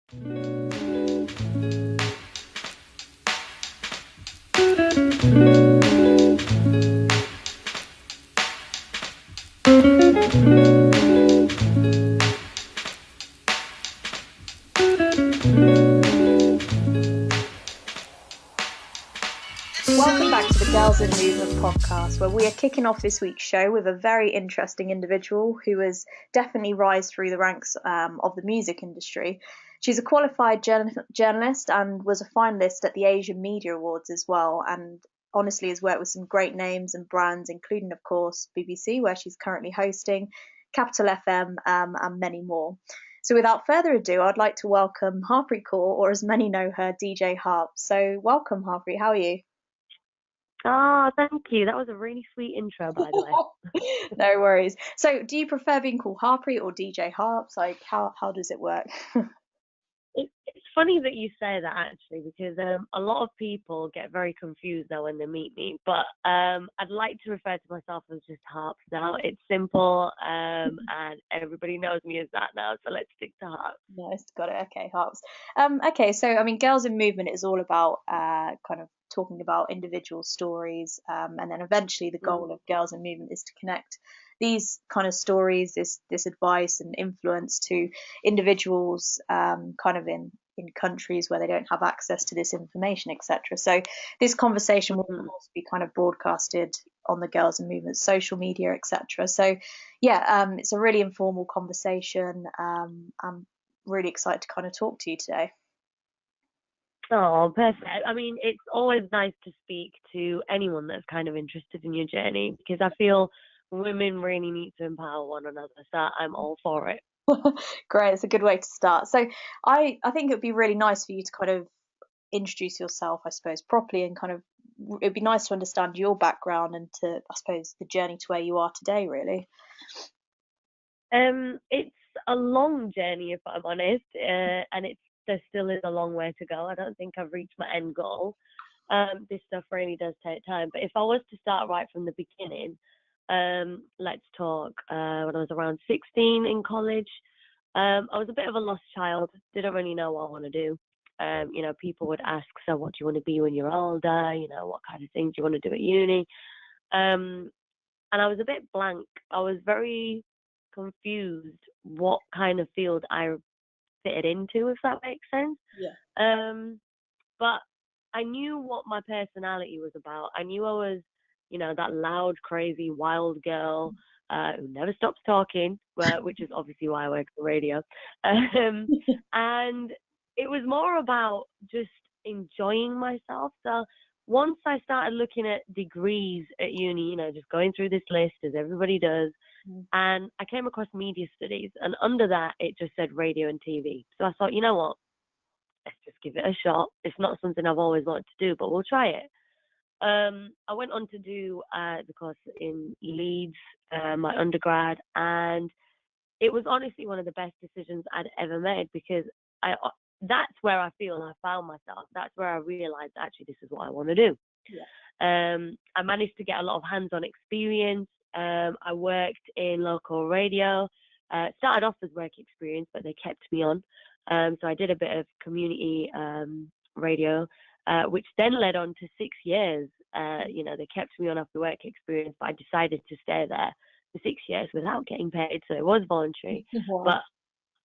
Welcome back to the Girls in Movement podcast, where we are kicking off this week's show with a very interesting individual who has definitely rise through the ranks of the music industry. She's a qualified journalist and was a finalist at the Asian Media Awards as well, and honestly has worked with some great names and brands, including, of course, BBC, where she's currently hosting, Capital FM, and many more. So without further ado, I'd like to welcome Harpz Kaur, or as many know her, DJ Harps. So welcome, Harpz. How are you? Oh, thank you. That was a really sweet intro, by the way. No worries. So, do you prefer being called Harpz or DJ Harps? Like, how does it work? It's funny that you say that, actually, because a lot of people get very confused now when they meet me. But I'd like to refer to myself as just Harps now. It's simple, and everybody knows me as that now. So let's stick to Harps. Nice, got it. Okay, Harps. Okay, so I mean, Girls in Movement is all about kind of talking about individual stories, and then eventually the goal of Girls in Movement is to connect these kind of stories, this advice and influence to individuals, kind of in countries where they don't have access to this information, etc. So this conversation will of course be kind of broadcasted on the Girls in Movement social media, etc. So yeah, it's a really informal conversation. I'm really excited to kind of talk to you today. Oh, perfect. I mean, it's always nice to speak to anyone that's kind of interested in your journey, because I feel women really need to empower one another. So I'm all for it. Great, it's a good way to start. So I think it would be really nice for you to kind of introduce yourself, I suppose, properly, and kind of it'd be nice to understand your background and to, I suppose, the journey to where you are today, really. It's a long journey, if I'm honest, and there still is a long way to go. I don't think I've reached my end goal. This stuff really does take time. But if I was to start right from the beginning, let's talk when I was around 16 in college. I was a bit of a lost child, didn't really know what I want to do. People would ask, so what do you want to be when you're older? What kind of things do you want to do at uni? And I was a bit blank. I was very confused what kind of field I fitted into, if that makes sense. Yeah. But I knew what my personality was about. I knew I was, that loud, crazy, wild girl who never stops talking, which is obviously why I work in radio. And it was more about just enjoying myself. So once I started looking at degrees at uni, just going through this list as everybody does, and I came across media studies, and under that it just said radio and TV. So I thought, you know what, let's just give it a shot. It's not something I've always wanted to do, but we'll try it. I went on to do the course in Leeds, my undergrad, and it was honestly one of the best decisions I'd ever made, because that's where I feel I found myself. That's where I realized actually this is what I want to do. Yeah. I managed to get a lot of hands-on experience. I worked in local radio. Started off as work experience, but they kept me on. So I did a bit of community radio, which then led on to 6 years. They kept me on after work experience, but I decided to stay there for 6 years without getting paid. So it was voluntary. Wow. But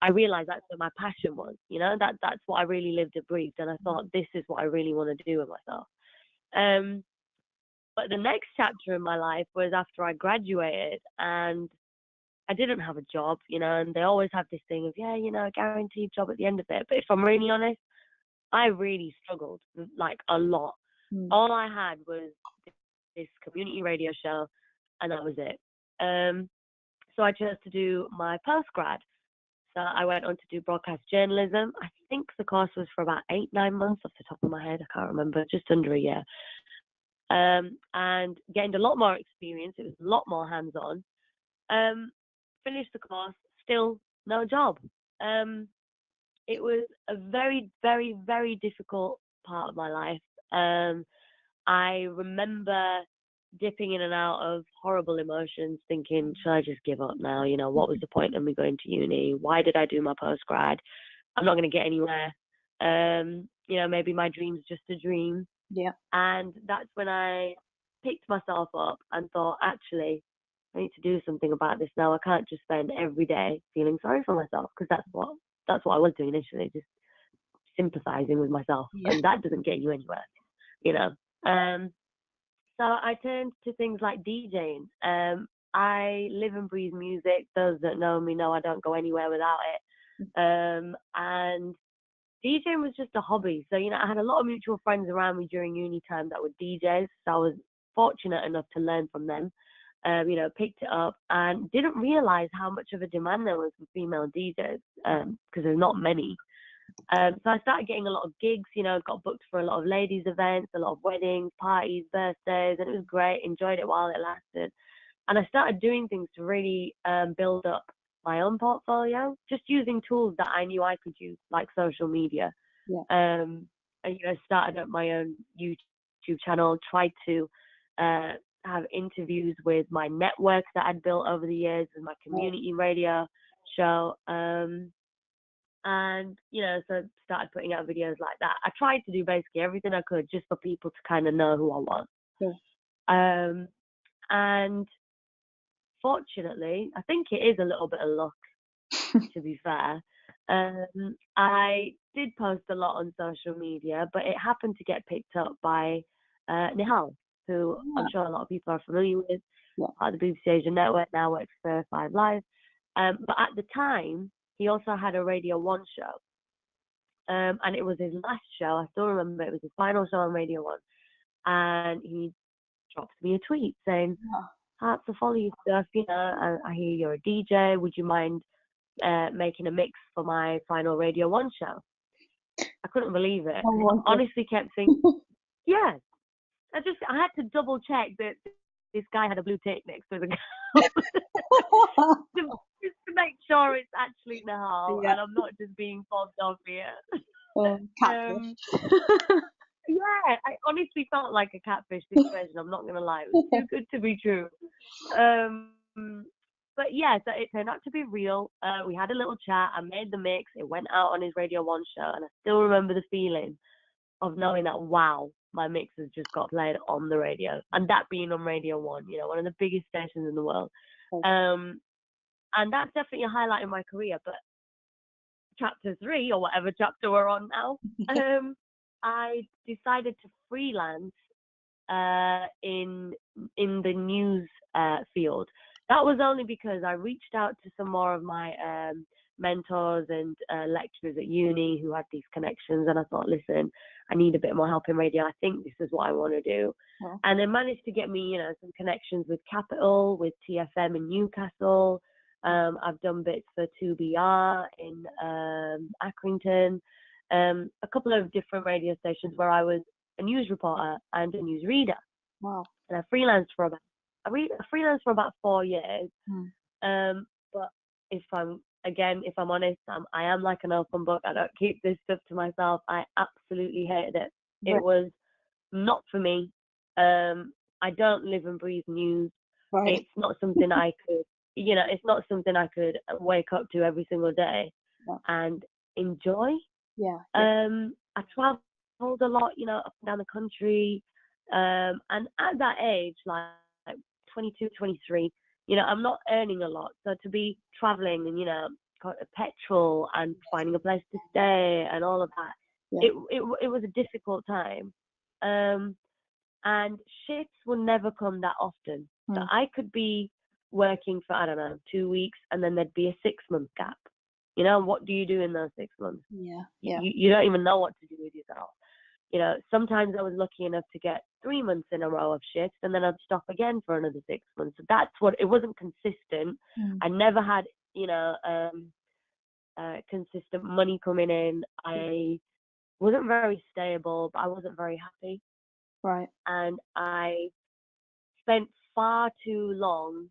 I realized that's what my passion was. That's what I really lived and breathed. And I thought, this is what I really want to do with myself. But the next chapter in my life was after I graduated, and I didn't have a job, and they always have this thing of, a guaranteed job at the end of it. But if I'm really honest, I really struggled, like a lot. All I had was this community radio show, and that was it. So I chose to do my postgrad. So I went on to do broadcast journalism. I think the course was for about 8-9 months off the top of my head. I can't remember, just under a year. And gained a lot more experience. It was a lot more hands-on. Finished the course, still no job. It was a very, very, very difficult part of my life. I remember dipping in and out of horrible emotions, thinking, should I just give up now? What was the point of me going to uni? Why did I do my postgrad? I'm not going to get anywhere. You know, maybe my dream's just a dream. Yeah. And that's when I picked myself up and thought, actually, I need to do something about this now. I can't just spend every day feeling sorry for myself, because that's what I was doing initially, just sympathizing with myself, Yeah. and that doesn't get you anywhere, you know. So I turned to things like DJing. I live and breathe music. Those that know me know I don't go anywhere without it. And DJing was just a hobby. So, you know, I had a lot of mutual friends around me during uni time that were DJs. So I was fortunate enough to learn from them. You know, picked it up and didn't realize how much of a demand there was for female DJs, because there's not many. So I started getting a lot of gigs, you know, got booked for a lot of ladies' events, a lot of weddings, parties, birthdays, and it was great. Enjoyed it while it lasted. And I started doing things to really build up my own portfolio, just using tools that I knew I could use, like social media. Yeah. And, you know, started up my own YouTube channel, tried to have interviews with my network that I'd built over the years, with my community radio show. And, you know, so started putting out videos like that. I tried to do basically everything I could just for people to kind of know who I was. Yeah. And fortunately, I think it is a little bit of luck, to be fair. I did post a lot on social media, but it happened to get picked up by Nihal, who I'm sure a lot of people are familiar with, part of the BBC Asia Network, now works for 5 Live. But at the time, he also had a Radio 1 show. And it was his last show. I still remember it was his final show on Radio 1. And he dropped me a tweet saying, Harps, I follow your stuff, you know, I hear you're a DJ. Would you mind making a mix for my final Radio 1 show? I couldn't believe it. I honestly kept thinking, yeah. I had to double check that this guy had a blue tick next to the girl. just to make sure it's actually Nahal, and I'm not just being fobbed off here. Catfish. Yeah, I honestly felt like a catfish situation. I'm not gonna lie, it was too good to be true. But yeah, so it turned out to be real. We had a little chat. I made the mix. It went out on his Radio 1 show, and I still remember the feeling of knowing that, wow, my mix has just got played on the radio, and that being on Radio 1, you know, one of the biggest stations in the world. And that's definitely a highlight in my career. But chapter 3, or whatever chapter we're on now, I decided to freelance in the news field. That was only because I reached out to some more of my mentors and lecturers at uni who had these connections, and I thought, listen, I need a bit more help in radio. I think this is what I want to do. And they managed to get me, you know, some connections with Capital, with TFM in Newcastle. I've done bits for 2BR in Accrington, a couple of different radio stations where I was a news reporter and a news reader. Wow. And I freelanced for about 4 years. But if I'm honest, I am like an open book. I don't keep this stuff to myself. I absolutely hated it. It was not for me. I don't live and breathe news. It's not something I could, you know, it's not something I could wake up to every single day and enjoy. I traveled a lot, you know, up and down the country. And at that age, like 22, 23, you know, I'm not earning a lot. So to be traveling and, you know, petrol and finding a place to stay and all of that, it was a difficult time. And shifts will never come that often. So I could be working for, I don't know, 2 weeks, and then there'd be a 6-month gap. You know, what do you do in those 6 months? You don't even know what to do with yourself. You know, sometimes I was lucky enough to get 3 months in a row of shifts, and then I'd stop again for another 6 months. So that's what, it wasn't consistent. I never had, you know, consistent money coming in. I wasn't very stable, but I wasn't very happy. And I spent far too long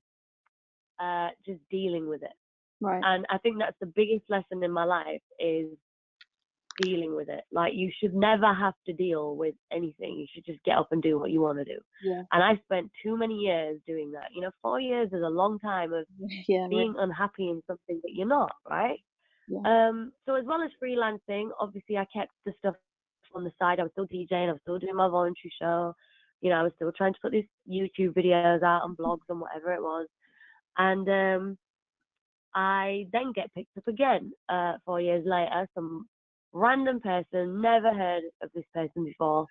just dealing with it. And I think that's the biggest lesson in my life, is dealing with it. Like, you should never have to deal with anything. You should just get up and do what you want to do. And I spent too many years doing that. You know, 4 years is a long time of being unhappy in something that you're not, right? So as well as freelancing, obviously I kept the stuff on the side. I was still DJing, I was still doing my voluntary show. I was still trying to put these YouTube videos out on blogs and whatever it was. And I then get picked up again 4 years later. Some random person, never heard of this person before,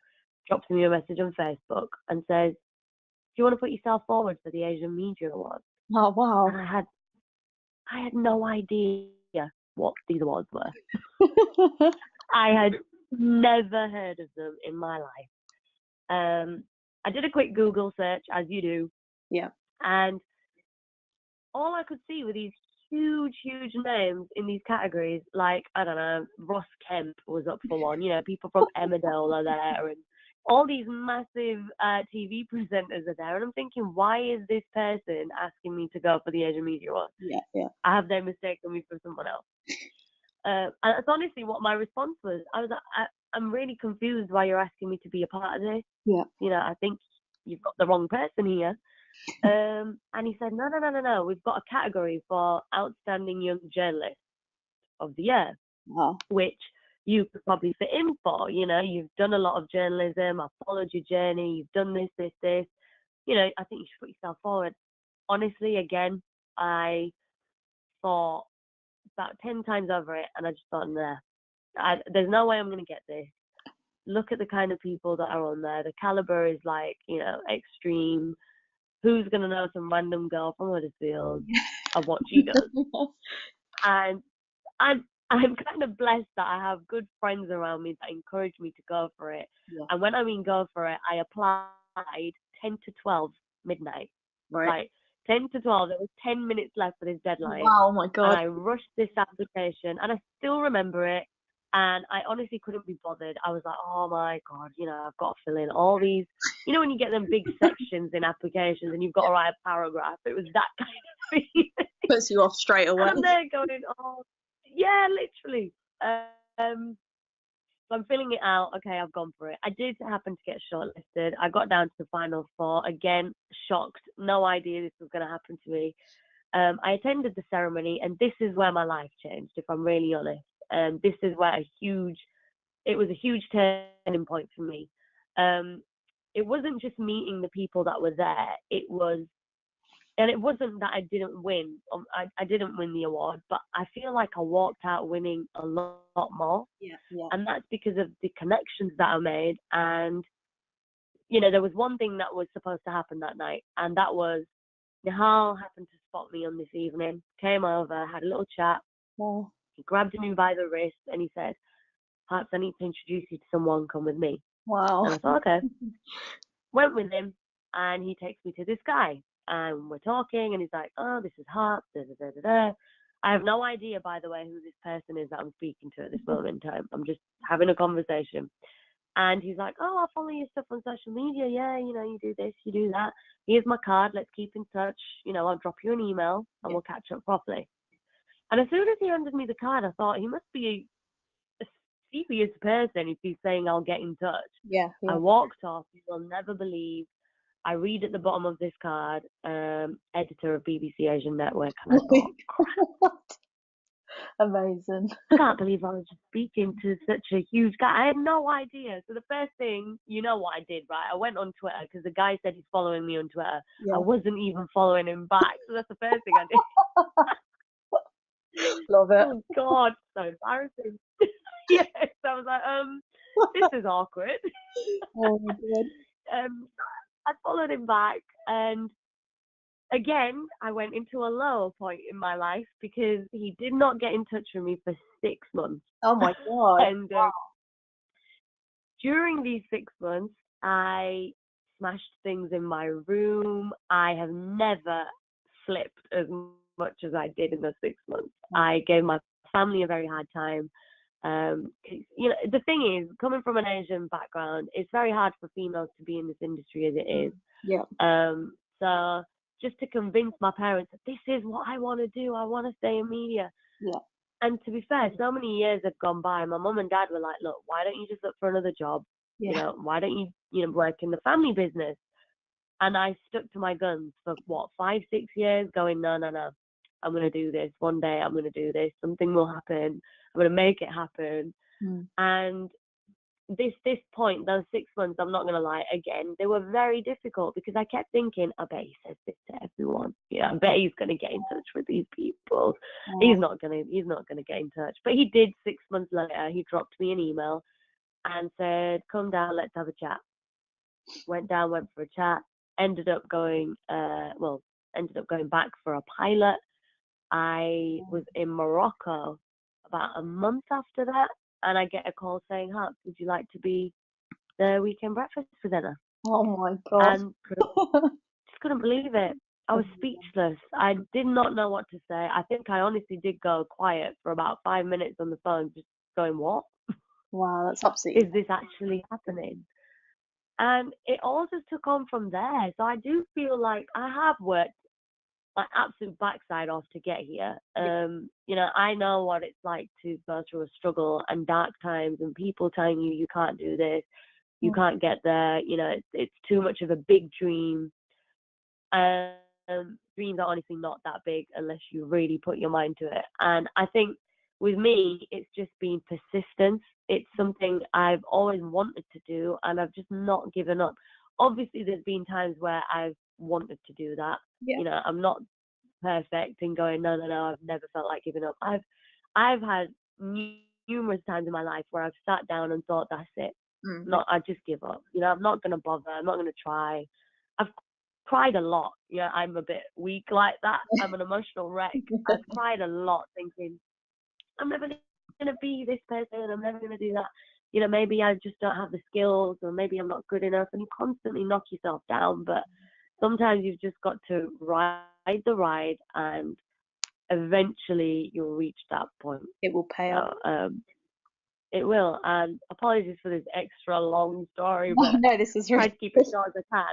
drops me a message on Facebook and says, "Do you want to put yourself forward for the Asian Media Awards?" Oh, wow. And I had no idea what these awards were. I had never heard of them in my life. I did a quick Google search, as you do. Yeah. And all I could see were these huge names in these categories. Like, I don't know, Ross Kemp was up for one. People from Emmerdale are there, and all these massive TV presenters are there. And I'm thinking, why is this person asking me to go for the Asian Media Awards? Yeah. Have they mistaken me for someone else? And that's honestly what my response was. I was like, I'm really confused why you're asking me to be a part of this. Yeah. I think you've got the wrong person here. And he said, no. We've got a category for Outstanding Young Journalist of the Year, which you could probably fit in for. You've done a lot of journalism. I've followed your journey. You've done this. I think you should put yourself forward. Honestly, again, I thought about 10 times over it, and I just thought, nah, there's no way I'm going to get this. Look at the kind of people that are on there. The caliber is like, extreme. Who's going to know some random girl from Huddersfield of what she does? And I'm kind of blessed that I have good friends around me that encourage me to go for it. Yeah. And when I mean go for it, I applied 10 to 12 midnight. Right. Like 10 to 12, there was 10 minutes left for this deadline. Wow, oh my God. And I rushed this application, and I still remember it. And I honestly couldn't be bothered. I was like, oh my God, I've got to fill in all these, when you get them big sections in applications and you've got to write a paragraph. It was that kind of thing. Puts you off straight away. And they're going, oh, yeah, literally. So I'm filling it out. Okay, I've gone for it. I did happen to get shortlisted. I got down to the final 4. Again, shocked. No idea this was going to happen to me. I attended the ceremony, and this is where my life changed, if I'm really honest. This is where it was a huge turning point for me. It wasn't just meeting the people that were there. It wasn't that I didn't win. I didn't win the award, but I feel like I walked out winning a lot more. Yeah. And that's because of the connections that I made. And, there was one thing that was supposed to happen that night, and that was Nihal happened to spot me on this evening, came over, had a little chat. Wow. He grabbed me by the wrist and he said, "Harpz, I need to introduce you to someone. Come with me." Wow. And I thought, okay. Went with him, and he takes me to this guy, and we're talking, and he's like, "Oh, this is Harpz, da da da da da." I have no idea, by the way, who this person is that I'm speaking to at this moment in time. I'm just having a conversation. And he's like, "Oh, I'll follow your stuff on social media. Yeah, you do this, you do that. Here's my card. Let's keep in touch. I'll drop you an email and we'll catch up properly." And as soon as he handed me the card, I thought he must be a serious person if he's saying I'll get in touch. Yeah. I walked off. You'll never believe. I read at the bottom of this card, editor of BBC Asian Network. And I thought, amazing. I can't believe I was just speaking to such a huge guy. I had no idea. So the first thing, what I did, right? I went on Twitter because the guy said he's following me on Twitter. Yeah. I wasn't even following him back. So that's the first thing I did. Love it. Oh God, so embarrassing. Yes, I was like, this is awkward. Oh my God. I followed him back, and again, I went into a low point in my life because he did not get in touch with me for 6 months. Oh my God. And during these 6 months, I smashed things in my room. I have never slept as much as I did in those 6 months. I gave my family a very hard time. The thing is, coming from an Asian background, it's very hard for females to be in this industry as it is. Yeah. So just to convince my parents that this is what I want to do, I want to stay in media. Yeah. And to be fair, so many years had gone by. My mum and dad were like, "Look, why don't you just look for another job? Yeah. Why don't you, work in the family business?" And I stuck to my guns for 5-6 years, going, no. I'm going to do this. One day I'm going to do this. Something will happen. I'm going to make it happen. And this point, those 6 months, I'm not going to lie, again, they were very difficult because I kept thinking, I bet he says this to everyone. I bet he's going to get in touch with these people. He's not going to get in touch. But he did. 6 months later, he dropped me an email and said, come down, let's have a chat. Went down, went for a chat, ended up going back for a pilot. I was in Morocco about a month after that, and I get a call saying, Harpz, would you like to be the weekend breakfast presenter? Oh my God. And just couldn't believe it. I was speechless. I did not know what to say. I think I honestly did go quiet for about 5 minutes on the phone, just going, what? Wow, that's absolutely. Is this actually happening? And it all just took on from there. So I do feel like I have worked my absolute backside off to get here. I know what it's like to go through a struggle and dark times and people telling you can't do this, you can't get there, it's too much of a big dream. Dreams are honestly not that big unless you really put your mind to it. And I think with me, it's just been persistence. It's something I've always wanted to do, and I've just not given up. Obviously, there's been times where I've wanted to do that. I'm not perfect and going, no, I've never felt like giving up. I've had numerous times in my life where I've sat down and thought, that's it. I just give up. I'm not going to bother. I'm not going to try. I've cried a lot. I'm a bit weak like that. I'm an emotional wreck. I've cried a lot thinking, I'm never going to be this person. I'm never going to do that. Maybe I just don't have the skills, or maybe I'm not good enough. And you constantly knock yourself down. But sometimes you've just got to ride the ride, and eventually you'll reach that point. It will pay off. It will. And apologies for this extra long story, but no, this is try to keep it short as I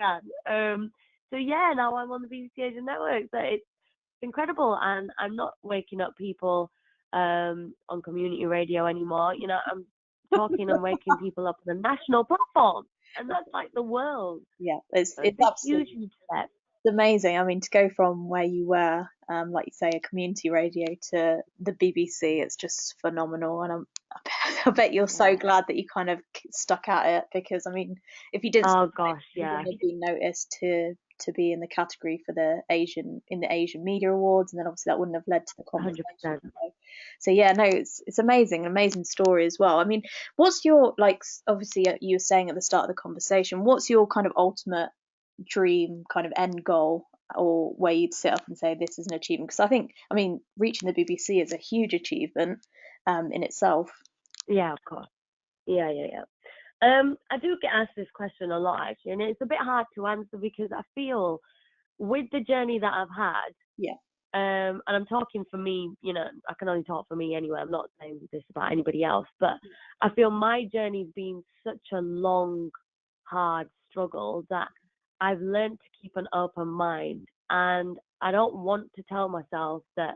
can. So yeah, now I'm on the BBC Asian Network. So it's incredible, and I'm not waking up people on community radio anymore. I'm talking and waking people up on a national platform, and that's like the world. Yeah, it's absolutely huge step. It's amazing. I mean, to go from where you were, like you say, a community radio, to the BBC, it's just phenomenal. And I bet you're so glad that you kind of stuck at it, because I mean, if you didn't, you wouldn't have been noticed to be in the category for the Asian Media Awards, and then obviously that wouldn't have led to the conversation. 100%. So yeah, no, it's amazing, an amazing story as well. I mean, what's your, like, obviously you were saying at the start of the conversation, what's your kind of ultimate dream, kind of end goal, or where you'd sit up and say this is an achievement? Because I mean, reaching the BBC is a huge achievement in itself. Yeah, of course. Yeah. I do get asked this question a lot, actually, and it's a bit hard to answer because I feel with the journey that I've had, and I'm talking for me, I can only talk for me anyway. I'm not saying this about anybody else, but I feel my journey's been such a long, hard struggle that I've learned to keep an open mind, and I don't want to tell myself that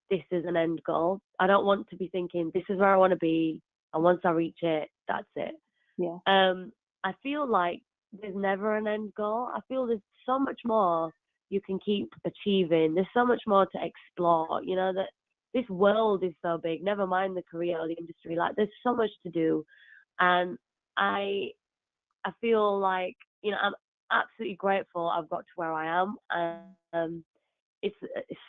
this is an end goal. I don't want to be thinking this is where I want to be, and once I reach it, that's it. Yeah. I feel like there's never an end goal. I feel there's so much more you can keep achieving. There's so much more to explore. That this world is so big. Never mind the career or the industry. Like, there's so much to do, and I feel like I'm absolutely grateful I've got to where I am. And it's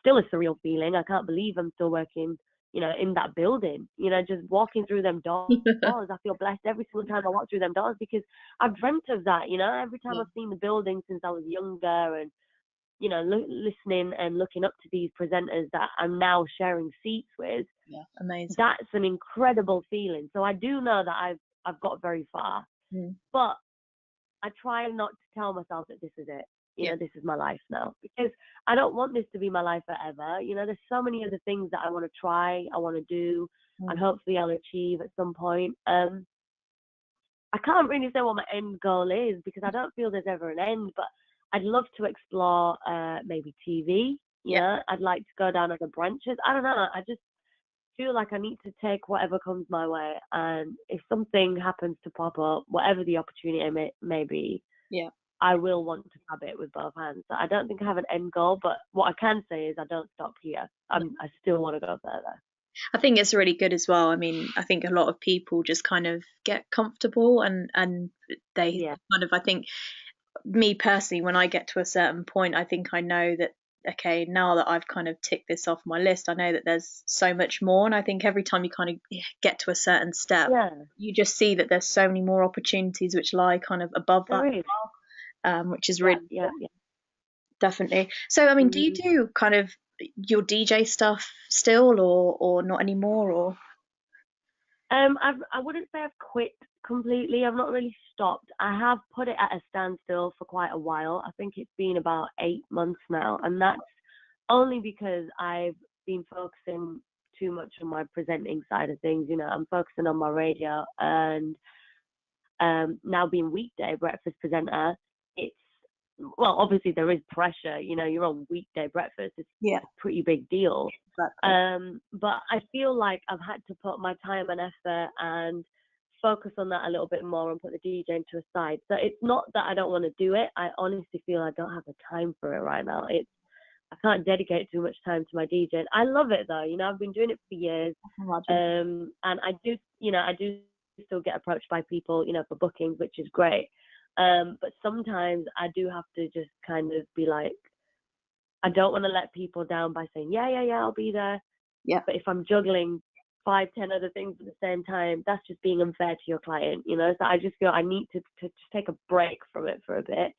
still a surreal feeling. I can't believe I'm still working, in that building, just walking through them doors. I feel blessed every single time I walk through them doors, because I've dreamt of that, every time I've seen the building since I was younger, and, listening and looking up to these presenters that I'm now sharing seats with. Yeah, amazing. That's an incredible feeling. So I do know that I've got very far, but I try not to tell myself that this is it. This is my life now, because I don't want this to be my life forever. There's so many other things that I want to try, I want to do, and hopefully I'll achieve at some point. I can't really say what my end goal is, because I don't feel there's ever an end, but I'd love to explore maybe TV. I'd like to go down other branches. I don't know. I just feel like I need to take whatever comes my way, and if something happens to pop up, whatever the opportunity may be, I will want to grab it with both hands. So I don't think I have an end goal, but what I can say is I don't stop here. I still want to go further. I think it's really good as well. I mean, I think a lot of people just kind of get comfortable and they Yeah. kind of, I think, me personally, when I get to a certain point, I think I know that, okay, now that I've kind of ticked this off my list, I know that there's so much more. And I think every time you kind of get to a certain step, Yeah, you just see that there's so many more opportunities which lie kind of above that, there is. which is Yeah, really yeah, yeah. definitely. So, I mean, do you Mm. do kind of your DJ stuff still, or not anymore, or? I wouldn't say I've quit completely. I've not really stopped. I have put it at a standstill for quite a while. I think it's been about 8 months now, and that's only because I've been focusing too much on my presenting side of things. You know, I'm focusing on my radio, and now being weekday breakfast presenter, it's well, obviously there is pressure. You know, you're on weekday breakfast. It's Yeah, a pretty big deal. exactly. But I feel like I've had to put my time and effort and focus on that a little bit more and put the DJing to a side. So it's not that I don't want to do it. I honestly feel I don't have the time for it right now. I can't dedicate too much time to my DJing. I love it though. You know, I've been doing it for years. I can imagine. And I do still get approached by people, you know, for bookings, which is great. But sometimes I do have to just kind of be like, I don't want to let people down by saying, yeah, I'll be there. Yeah. But if I'm juggling 5, 10 other things at the same time, that's just being unfair to your client, you know? So I just feel I need to just take a break from it for a bit,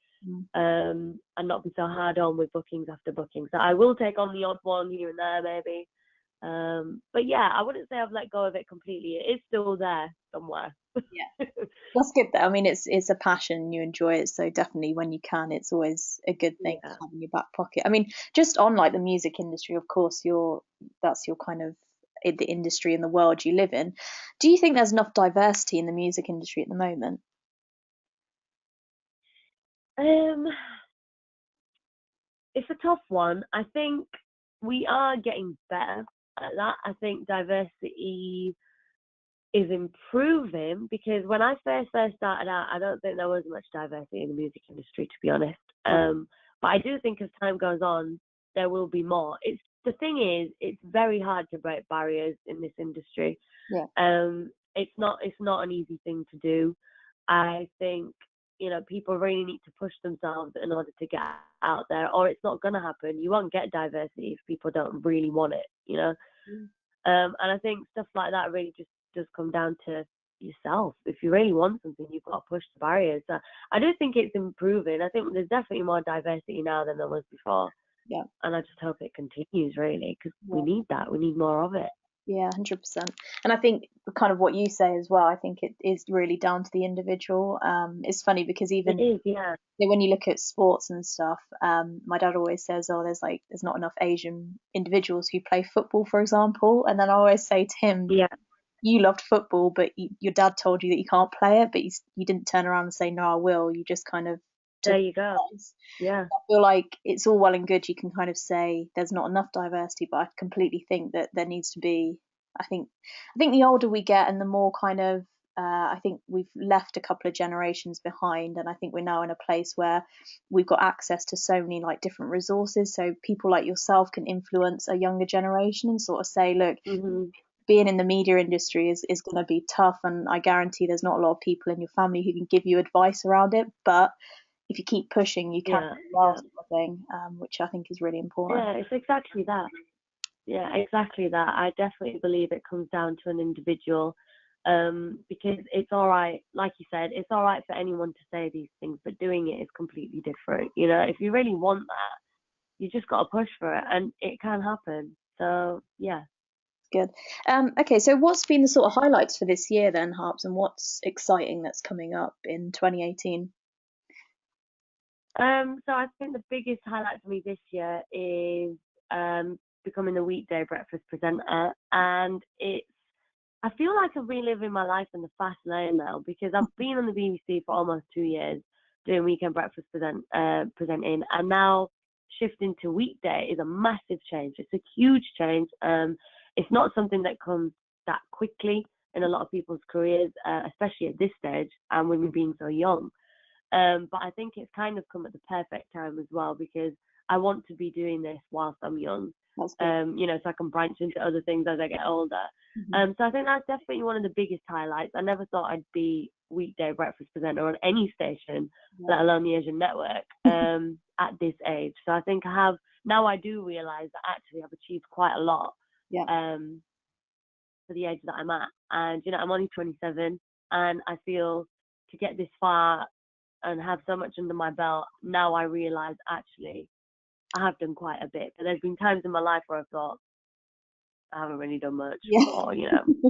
and not be so hard on with bookings after bookings. So I will take on the odd one here and there, maybe. But yeah, I wouldn't say I've let go of it completely. It is still there somewhere. Yeah. That's good though. I mean, it's a passion, you enjoy it, so definitely when you can, it's always a good thing to Yeah. have in your back pocket. I mean, just on like the music industry, of course, that's your kind of the industry and the world you live in. Do you think there's enough diversity in the music industry at the moment? Um, it's a tough one. I think we are getting better at that. I think diversity is improving because when I first started out, I don't think there was much diversity in the music industry, to be honest. But I do think as time goes on, there will be more. The thing is, it's very hard to break barriers in this industry. Yeah. It's not an easy thing to do. I think, you know, people really need to push themselves in order to get out there, or it's not gonna happen. You won't get diversity if people don't really want it, you know. And I think stuff like that really just does come down to yourself. If you really want something, you've got to push the barriers. So I do think it's improving. I think there's definitely more diversity now than there was before. Yeah. And I just hope it continues, really, because we Yeah. need that. We need more of it. Yeah, 100%. And I think kind of what you say as well, I think it is really down to the individual. It's funny because It even is, yeah. when you look at sports and stuff, my dad always says, "Oh, there's not enough Asian individuals who play football, for example." And then I always say to him, Yeah. "You loved football, but your dad told you that you can't play it, but you didn't turn around and say, 'No, I will.' You just kind of took There you it." go. Yeah. I feel like it's all well and good. You can kind of say there's not enough diversity, but I completely think that there needs to be. I think the older we get and the more kind of I think we've left a couple of generations behind, and I think we're now in a place where we've got access to so many like different resources. So people like yourself can influence a younger generation and sort of say, look, Mhm. being in the media industry is going to be tough, and I guarantee there's not a lot of people in your family who can give you advice around it, but if you keep pushing, you can Yeah. do well, Yeah. sort of thing, which I think is really important. Yeah. It's exactly that. Yeah, exactly that. I definitely believe it comes down to an individual, because it's all right, like you said, it's all right for anyone to say these things, but doing it is completely different. You know, if you really want that, you just got to push for it, and it can happen. So yeah. Good. Okay, so what's been the sort of highlights for this year then, Harps, and what's exciting that's coming up in 2018? So I think the biggest highlight for me this year is becoming a weekday breakfast presenter, and I feel like I'm reliving my life in the fast lane now because I've been on the BBC for almost 2 years doing weekend breakfast presenting, and now shifting to weekday is a massive change. It's a huge change. It's not something that comes that quickly in a lot of people's careers, especially at this stage, and with me being so young. But I think it's kind of come at the perfect time as well, because I want to be doing this whilst I'm young. That's good. So I can branch into other things as I get older. Mm-hmm. So I think that's definitely one of the biggest highlights. I never thought I'd be weekday breakfast presenter on any station, let alone the Asian network, at this age. So I think now I do realise that actually I've achieved quite a lot, Yeah. for the age that I'm at. And, I'm only 27, and I feel to get this far and have so much under my belt, now I realise actually I have done quite a bit. But there's been times in my life where I've thought, I haven't really done much, Yeah. or,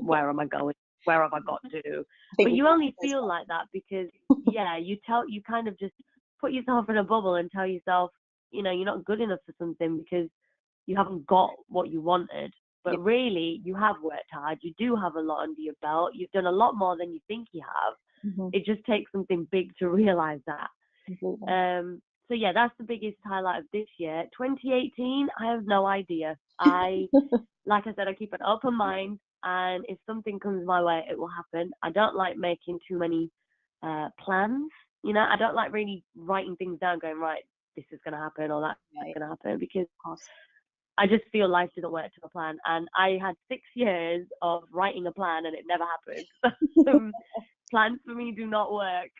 where am I going? Where have I got to? But you only feel like that because, you kind of just put yourself in a bubble and tell yourself, you're not good enough for something because you haven't got what you wanted. But really, you have worked hard. You do have a lot under your belt. You've done a lot more than you think you have. Mm-hmm. It just takes something big to realize that. Completely. So yeah, that's the biggest highlight of this year. 2018, I have no idea. Like I said, I keep an open mind, and if something comes my way, it will happen. I don't like making too many plans. I don't like really writing things down, going, right, this is going to happen or that's going to happen, because I just feel life doesn't work to a plan. And I had 6 years of writing a plan and it never happened. Plans for me do not work.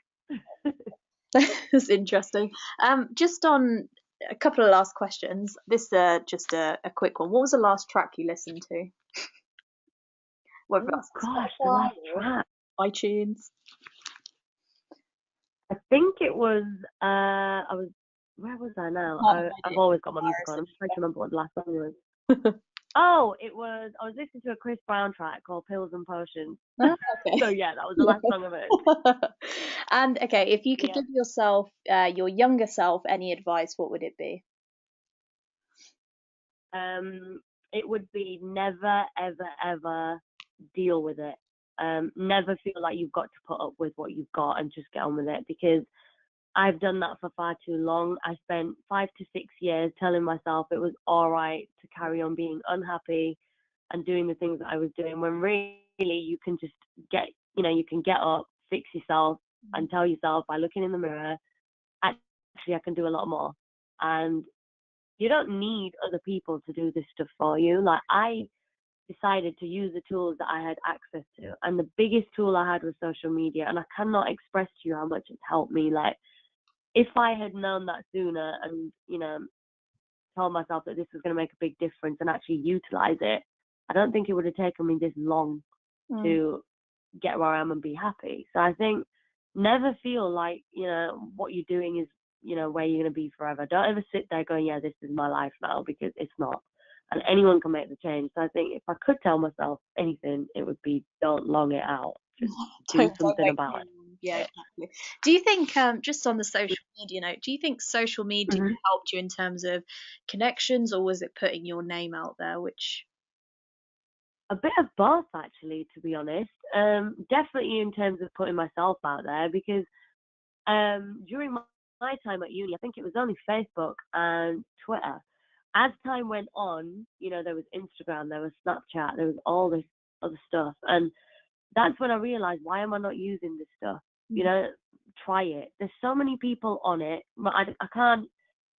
That's interesting. Just on a couple of last questions. This just a quick one. What was the last track you listened to? Oh gosh, the last track. iTunes. I think it was. Where was I now? I've always got my music on. I'm just trying to remember what the last song was. Oh, I was listening to a Chris Brown track called Pills and Potions. Okay. So yeah, that was the last song of it. And okay, if you could give yourself, your younger self, any advice, what would it be? It would be never, ever, ever deal with it. Never feel like you've got to put up with what you've got and just get on with it, because I've done that for far too long. I spent 5 to 6 years telling myself it was all right to carry on being unhappy and doing the things that I was doing, when really you can just you can get up, fix yourself, and tell yourself by looking in the mirror, actually, I can do a lot more. And you don't need other people to do this stuff for you. Like, I decided to use the tools that I had access to. And the biggest tool I had was social media. And I cannot express to you how much it's helped me. Like, if I had known that sooner and, told myself that this was going to make a big difference and actually utilize it, I don't think it would have taken me this long to get where I am and be happy. So I think never feel like, what you're doing is, where you're going to be forever. Don't ever sit there going, yeah, this is my life now, because it's not. And anyone can make the change. So I think if I could tell myself anything, it would be don't long it out. Just do something about it. Yeah, exactly. Do you think, just on the social media note, do you think social media helped you in terms of connections, or was it putting your name out there? Which? A bit of both, actually, to be honest. Definitely in terms of putting myself out there, because during my time at uni, I think it was only Facebook and Twitter. As time went on, there was Instagram, there was Snapchat, there was all this other stuff. And that's when I realized, why am I not using this stuff? Try it. There's so many people on it. I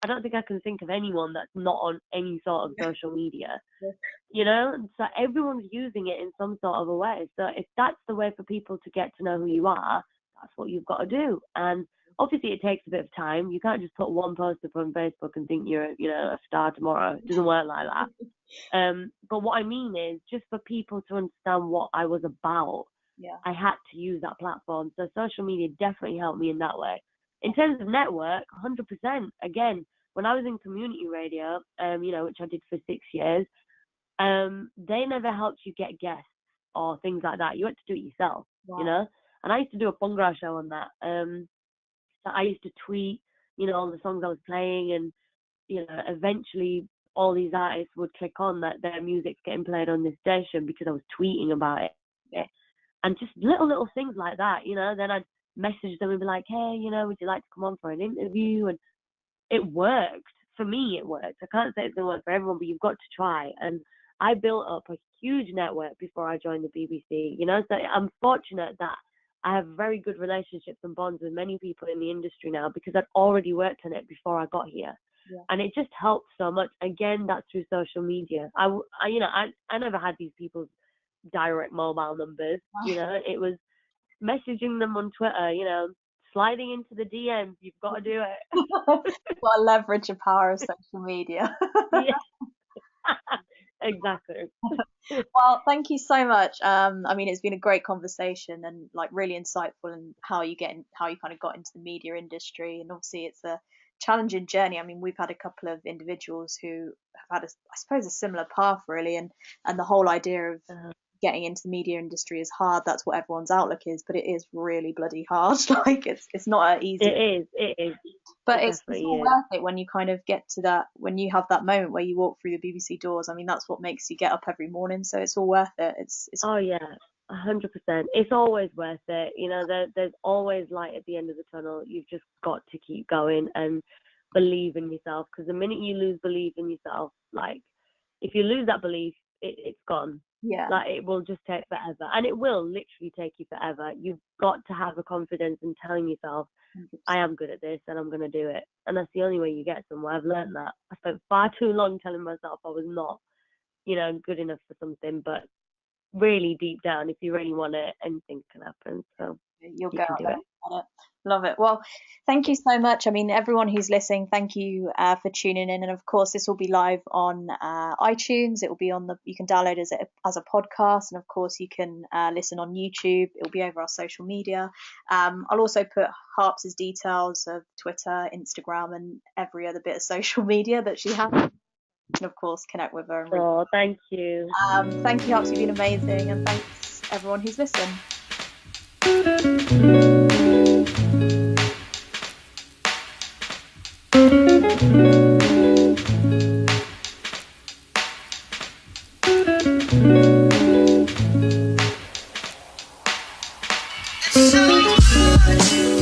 don't think I can think of anyone that's not on any sort of social media. So everyone's using it in some sort of a way. So if that's the way for people to get to know who you are, that's what you've got to do. And obviously it takes a bit of time. You can't just put one post up on Facebook and think you're, a star tomorrow. It doesn't work like that. But what I mean is, just for people to understand what I was about, I had to use that platform. So social media definitely helped me in that way. In terms of network, 100%. Again, when I was in community radio, which I did for 6 years, they never helped you get guests or things like that. You had to do it yourself, And I used to do a Bhangra show on that. So I used to tweet, all the songs I was playing, and, eventually all these artists would click on that their music's getting played on this station because I was tweeting about it. Yeah. And just little things like that, Then I'd message them and be like, hey, would you like to come on for an interview? And it worked. For me, it worked. I can't say it's going to work for everyone, but you've got to try. And I built up a huge network before I joined the BBC, So I'm fortunate that I have very good relationships and bonds with many people in the industry now because I'd already worked on it before I got here. Yeah. And it just helped so much. Again, that's through social media. I never had these people's direct mobile numbers. You know, it was messaging them on Twitter, you know, sliding into the DMs. You've got to do it. Got to leverage the power of social media. Yeah. Exactly. Well, thank you so much. I mean, it's been a great conversation and like really insightful in how you kind of got into the media industry. And obviously, it's a challenging journey. I mean, we've had a couple of individuals who have had, I suppose, a similar path really, and the whole idea of getting into the media industry is hard. That's what everyone's outlook is, but it is really bloody hard. Like it's not easy. It is. But it's all worth it when you kind of get to that, when you have that moment where you walk through the BBC doors. I mean, that's what makes you get up every morning. So it's all worth it. It's Oh yeah, 100%. It's always worth it. You know, there's always light at the end of the tunnel. You've just got to keep going and believe in yourself. Because the minute you lose belief in yourself, like if you lose that belief, it's gone. Yeah. Like it will just take forever, and it will literally take you forever. You've got to have a confidence in telling yourself, 100%. I am good at this and I'm going to do it. And that's the only way you get somewhere. I've learned that. I spent far too long telling myself I was not, you know, good enough for something, but really deep down, if you really want it, anything can happen. So You'll you go can out do there it. on it. Love it. Well, thank you so much. I mean, everyone who's listening, thank you for tuning in. And of course, this will be live on iTunes. It will be on you can download as a podcast. And of course, you can listen on YouTube. It will be over our social media. I'll also put Harpz's details of Twitter, Instagram, and every other bit of social media that she has. And of course, connect with her. Oh, thank you. Thank you, Harpz. You've been amazing. And thanks everyone who's listened. So